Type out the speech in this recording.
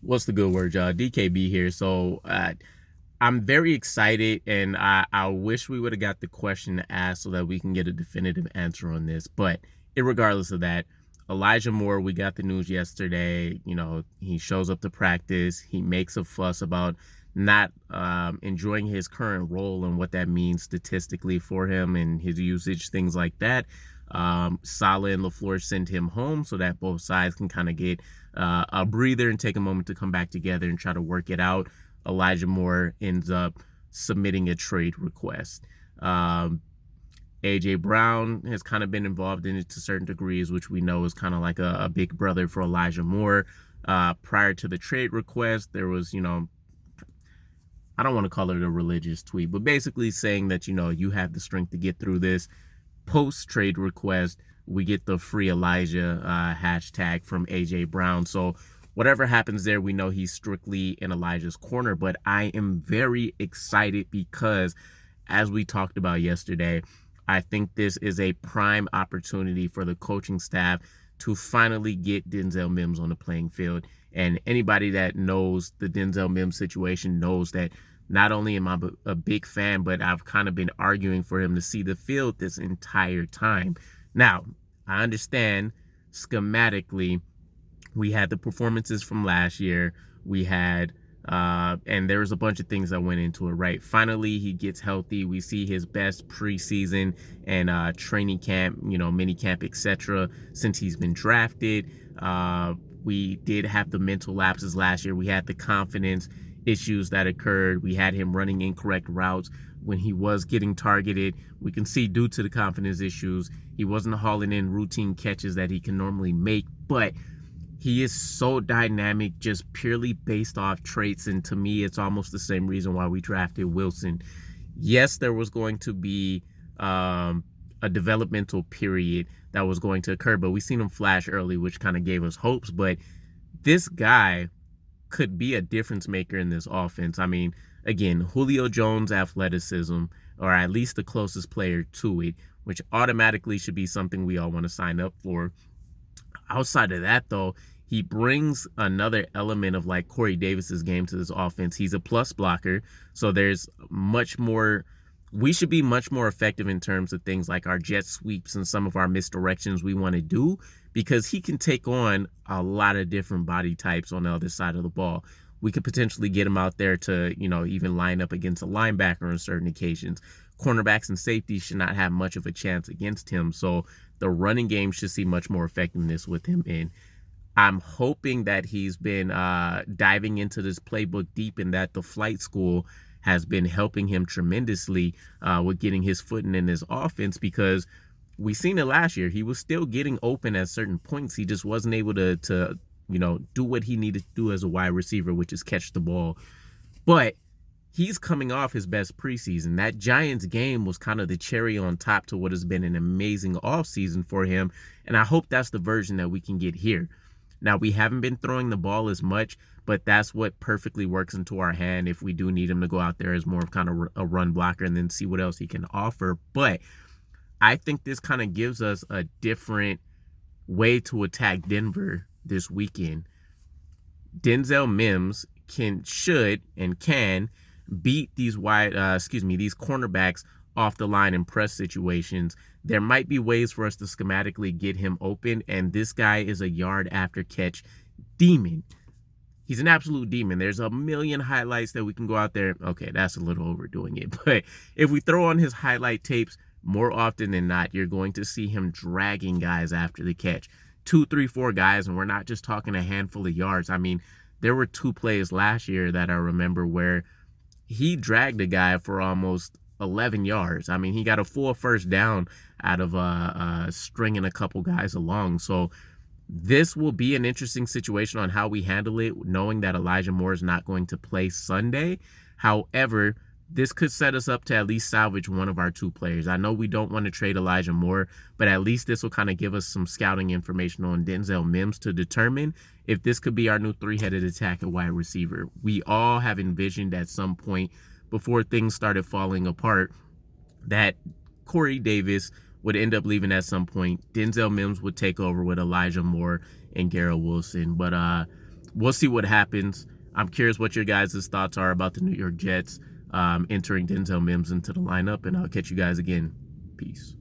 What's the good word, y'all? DKB here. I'm very excited, and I wish we would have got the question asked so that we can get a definitive answer on this. But irregardless of that, Elijah Moore, we got the news yesterday. He shows up to practice. He makes a fuss about not enjoying his current role and what that means statistically for him and his usage, things like that. Saleh and LaFleur sent him home so that both sides can kind of get a breather and take a moment to come back together and try to work it out. Elijah Moore ends up submitting a trade request. AJ Brown has kind of been involved in it to certain degrees, which we know is kind of like a big brother for Elijah Moore. Prior to the trade request, there was, I don't want to call it a religious tweet, but basically saying that, you have the strength to get through this. Post trade request, we get the free Elijah hashtag from AJ Brown. So whatever happens there, we know he's strictly in Elijah's corner. But I am very excited because, as we talked about yesterday, I think this is a prime opportunity for the coaching staff to finally get Denzel Mims on the playing field. And anybody that knows the Denzel Mims situation knows that not only am I a big fan, but I've kind of been arguing for him to see the field this entire time. Now, I understand schematically, we had the performances from last year. We had, and there was a bunch of things that went into it, right? Finally, he gets healthy. We see his best preseason and training camp, mini camp, etc. since he's been drafted. We did have the mental lapses last year. We had the confidence issues that occurred. We had him running incorrect routes when he was getting targeted. We can see due to the confidence issues, he wasn't hauling in routine catches that he can normally make, but he is so dynamic just purely based off traits. And to me, it's almost the same reason why we drafted Wilson. Yes, there was going to be a developmental period that was going to occur, but we seen him flash early, which kind of gave us hopes. But this guy could be a difference maker in this offense. I mean, again, Julio Jones' athleticism, or at least the closest player to it, which automatically should be something we all want to sign up for. Outside of that, though, he brings another element of like Corey Davis's game to this offense. He's a plus blocker, so there's much more. We should be much more effective in terms of things like our jet sweeps and some of our misdirections we want to do, because he can take on a lot of different body types on the other side of the ball. We could potentially get him out there to, even line up against a linebacker on certain occasions. Cornerbacks and safeties should not have much of a chance against him. So the running game should see much more effectiveness with him. And I'm hoping that he's been diving into this playbook deep, and that the flight school has been helping him tremendously with getting his footing in this offense, because we seen it last year. He was still getting open at certain points. He just wasn't able to do what he needed to do as a wide receiver, which is catch the ball. But he's coming off his best preseason. That Giants game was kind of the cherry on top to what has been an amazing offseason for him. And I hope that's the version that we can get here. Now, we haven't been throwing the ball as much, but that's what perfectly works into our hand if we do need him to go out there as more of kind of a run blocker and then see what else he can offer. But I think this kind of gives us a different way to attack Denver this weekend. Denzel Mims should and can beat these these cornerbacks off the line in press situations. There might be ways for us to schematically get him open, and this guy is a yard after catch demon. He's an absolute demon. There's a million highlights that we can go out there. Okay, that's a little overdoing it, but if we throw on his highlight tapes, more often than not, you're going to see him dragging guys after the catch. 2, 3, 4 guys, and we're not just talking a handful of yards. I mean, there were 2 plays last year that I remember where he dragged a guy for almost 11 yards. I mean, he got a full first down out of stringing a couple guys along. So this will be an interesting situation on how we handle it, knowing that Elijah Moore is not going to play Sunday. However, this could set us up to at least salvage one of our 2 players. I know we don't want to trade Elijah Moore, but at least this will kind of give us some scouting information on Denzel Mims to determine if this could be our new 3-headed attack at wide receiver. We all have envisioned at some point before things started falling apart that Corey Davis would end up leaving at some point. Denzel Mims would take over with Elijah Moore and Garrett Wilson. But we'll see what happens. I'm curious what your guys' thoughts are about the New York Jets entering Denzel Mims into the lineup, and I'll catch you guys again. Peace.